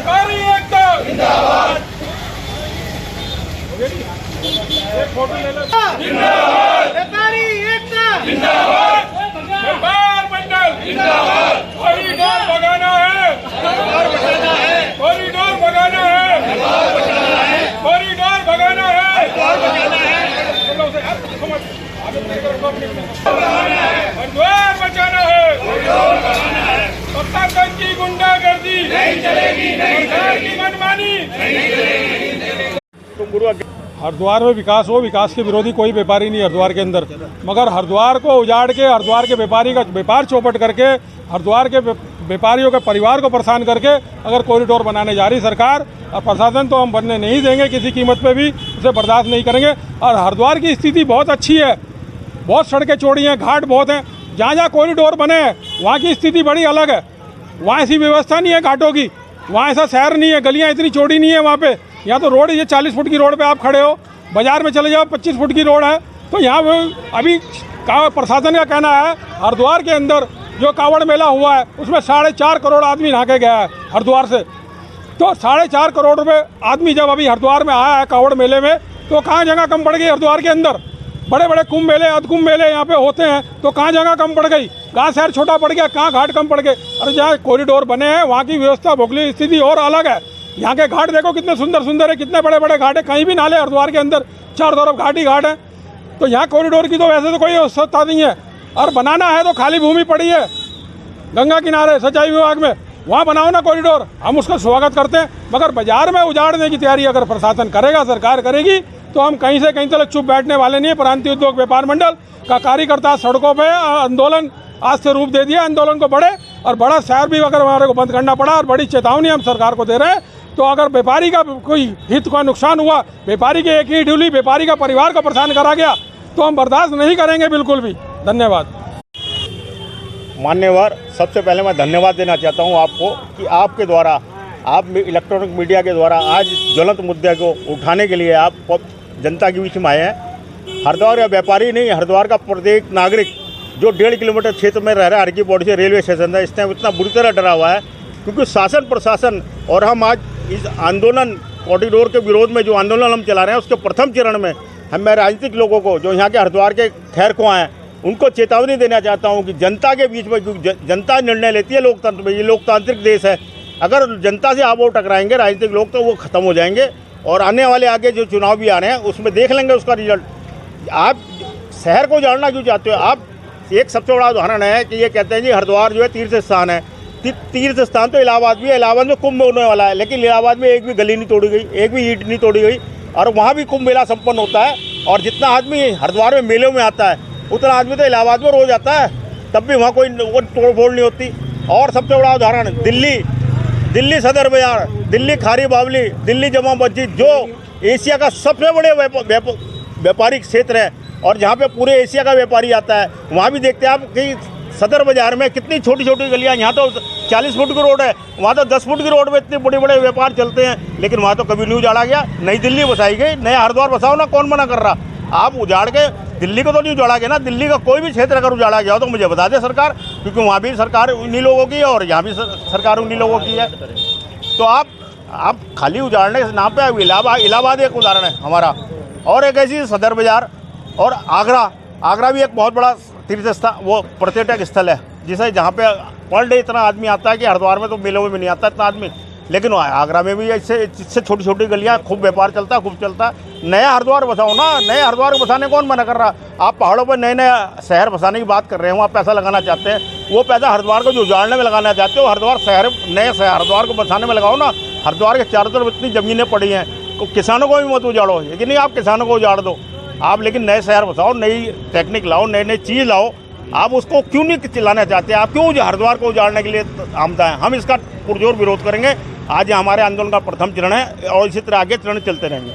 व्यापारी एकता जिंदाबाद। फोटो ले लो। जिंदाबाद व्यापारी एकता जिंदाबाद। व्यापार मंडल जिंदाबाद। कॉरिडोर भगाना है, कॉरिडोर भगाना है, कॉरिडोर भगाना है, कॉरिडोर भगाना है, हरिद्वार बचाना है, उत्तराखंड की गुंडागर्दी नहीं चलेगी, सरकार की मनमानी नहीं चलेगी। हरिद्वार में विकास हो, विकास के विरोधी कोई व्यापारी नहीं हरिद्वार के अंदर, मगर हरिद्वार को उजाड़ के हरिद्वार के व्यापारी का व्यापार चौपट करके हरिद्वार के व्यापारियों के परिवार को परेशान करके अगर कॉरिडोर बनाने जा रही सरकार और प्रशासन, तो हम बनने नहीं देंगे किसी कीमत पे भी, उसे बर्दाश्त नहीं करेंगे। और हरिद्वार की स्थिति बहुत अच्छी है, बहुत सड़कें चौड़ी हैं, घाट बहुत हैं, जहाँ जहाँ कॉरिडोर बने हैं वहाँ की स्थिति बड़ी अलग है। वहाँ ऐसी व्यवस्था नहीं है घाटों की, वहाँ ऐसा शहर नहीं है, गलियाँ इतनी चौड़ी नहीं है वहाँ पे। यहाँ तो रोड ये 40 फुट की रोड पे आप खड़े हो, बाजार में चले जाओ 25 फुट की रोड है। तो यहाँ अभी प्रशासन का कहना है हरिद्वार के अंदर जो कांवड़ मेला हुआ है उसमें 4.5 करोड़ आदमी नहा के गया है हरिद्वार से। तो 4.5 करोड़ रुपये आदमी जब अभी हरिद्वार में आया है कांवड़ मेले में, तो कहाँ जगह कम पड़ गई हरिद्वार के अंदर? बड़े बड़े कुंभ मेले, अधकुंभ मेले यहाँ पे होते हैं, तो कहाँ जगह कम पड़ गई? कहाँ शहर छोटा पड़ गया, कहाँ घाट कम पड़ गए? अरे जहाँ कॉरिडोर बने हैं वहाँ की व्यवस्था, भौगोलिक स्थिति और अलग है। यहाँ के घाट देखो कितने सुंदर सुंदर है, कितने बड़े बड़े घाट है, कहीं भी नाले हरिद्वार के अंदर चारों तरफ घाट ही घाट है। तो यहाँ कॉरिडोर की तो वैसे तो कोई आवश्यकता नहीं है, और बनाना है तो खाली भूमि पड़ी है गंगा किनारे सिंचाई विभाग में, वहाँ बनाओ ना कॉरिडोर, हम उसका स्वागत करते हैं। मगर बाजार में उजाड़ने की तैयारी अगर प्रशासन करेगा, सरकार करेगी, तो हम कहीं से कहीं तक चुप बैठने वाले नहीं है। प्रांतीय उद्योग व्यापार मंडल का कार्यकर्ता सड़कों पे आंदोलन आज से रूप दे दिया, आंदोलन को बढ़े और बड़ा शहर भी अगर हमारे को बंद करना पड़ा, और बड़ी चेतावनी हम सरकार को दे रहे हैं। तो अगर व्यापारी का कोई हित का नुकसान हुआ, व्यापारी के एक ही ढूली व्यापारी का परिवार का परेशान करा गया, तो हम बर्दाश्त नहीं करेंगे बिल्कुल भी। धन्यवाद। मान्यवर, सबसे पहले मैं धन्यवाद देना चाहता हूं आपको कि आपके द्वारा, आप इलेक्ट्रॉनिक मीडिया के द्वारा आज ज्वलंत मुद्दे को उठाने के लिए आप जनता के बीच में आए हैं। हरिद्वार का व्यापारी नहीं, हरिद्वार का प्रत्येक नागरिक जो 1.5 किलोमीटर क्षेत्र में रह रहा है, हर की पौड़ी से रेलवे स्टेशन है, इस टाइम इतना बुरी तरह डरा हुआ है, क्योंकि शासन प्रशासन और हम आज इस आंदोलन कॉरिडोर के विरोध में जो आंदोलन हम चला रहे हैं, उसके प्रथम चरण में मैं राजनीतिक लोगों को जो यहाँ के हरिद्वार के खैर को हैं उनको चेतावनी देना चाहता हूँ कि जनता के बीच में, क्योंकि जनता निर्णय लेती है लोकतंत्र में, ये लोकतांत्रिक देश है। अगर जनता से आप वो टकराएंगे राजनीतिक लोग, तो वो खत्म हो जाएंगे, और आने वाले आगे जो चुनाव भी आ रहे हैं उसमें देख लेंगे उसका रिजल्ट। आप शहर को जानना क्यों चाहते हो? आप एक सबसे बड़ा उदाहरण है कि ये कहते हैं जी हरिद्वार जो है तीर्थ स्थान है। तीर्थ स्थान तो इलाहाबाद भी है, इलाहाबाद में कुंभ होने वाला है, लेकिन इलाहाबाद में एक भी गली नहीं तोड़ी गई, एक भी ईंट नहीं तोड़ी गई, और वहाँ भी कुंभ मेला संपन्न होता है। और जितना आदमी हरिद्वार में मेलों में आता है उतना आदमी तो इलाहाबाद में रोज आता है, तब भी वहाँ कोई तोड़ फोड़ नहीं होती। और सबसे बड़ा उदाहरण दिल्ली सदर बाजार, दिल्ली खारी बावली, दिल्ली जमा मस्जिद, जो एशिया का सबसे बड़े व्यापारिक क्षेत्र है और जहाँ पे पूरे एशिया का व्यापारी आता है, वहाँ भी देखते हैं आप कि सदर बाजार में कितनी छोटी छोटी गलियाँ, यहाँ तो 40 फुट की रोड है, वहाँ तो 10 फुट की रोड में इतने बड़े बड़े व्यापार चलते हैं, लेकिन वहाँ तो कभी नहीं उजाड़ा गया। नई दिल्ली बसाई गई, नया हरिद्वार बसाओ ना, कौन मना कर रहा? आप उजाड़ के दिल्ली को तो नहीं उजाड़ा गया ना, दिल्ली का कोई भी क्षेत्र अगर उजाड़ा गया हो तो मुझे बता दे सरकार, क्योंकि वहाँ भी सरकार उन्हीं लोगों की है और यहाँ भी सरकार उन्हीं लोगों की है। तो आप खाली उजाड़ने के नाम पे, इलाहाबाद एक उदाहरण है हमारा, और एक ऐसी सदर बाजार, और आगरा भी एक बहुत बड़ा तीर्थ स्थल, वो पर्यटक स्थल है, जिसे जहाँ पे पर डे इतना आदमी आता है कि हरिद्वार में तो मेलों में भी नहीं आता इतना आदमी, लेकिन आगरा में भी इससे छोटी छोटी गलियाँ खूब व्यापार चलता है, खूब चलता है। नया हरिद्वार बसाओ ना, नए हरिद्वार को बसाने कौन मना कर रहा? आप पहाड़ों पर नए नए शहर बसाने की बात कर रहे हैं, वहाँ पैसा लगाना चाहते हैं, वो पैसा हरिद्वार को जो उजाड़ने में लगाना चाहते हो, हरिद्वार शहर नए हरिद्वार को बसाने में लगाओ ना। हरिद्वार के चारों तरफ इतनी ज़मीनें पड़ी हैं, तो किसानों को भी मत उजाड़ो, लेकिन नहीं आप किसानों को उजाड़ दो, आप लेकिन नए शहर बसाओ, नई टेक्निक लाओ, नई नई चीज़ लाओ। आप उसको क्यों नहीं चिल्लाना चाहते? आप क्यों हरिद्वार को उजाड़ने के लिए आमदा हैं? हम इसका पुरजोर विरोध करेंगे। आज हमारे आंदोलन का प्रथम चरण है और इसी तरह आगे चरण चलते रहेंगे।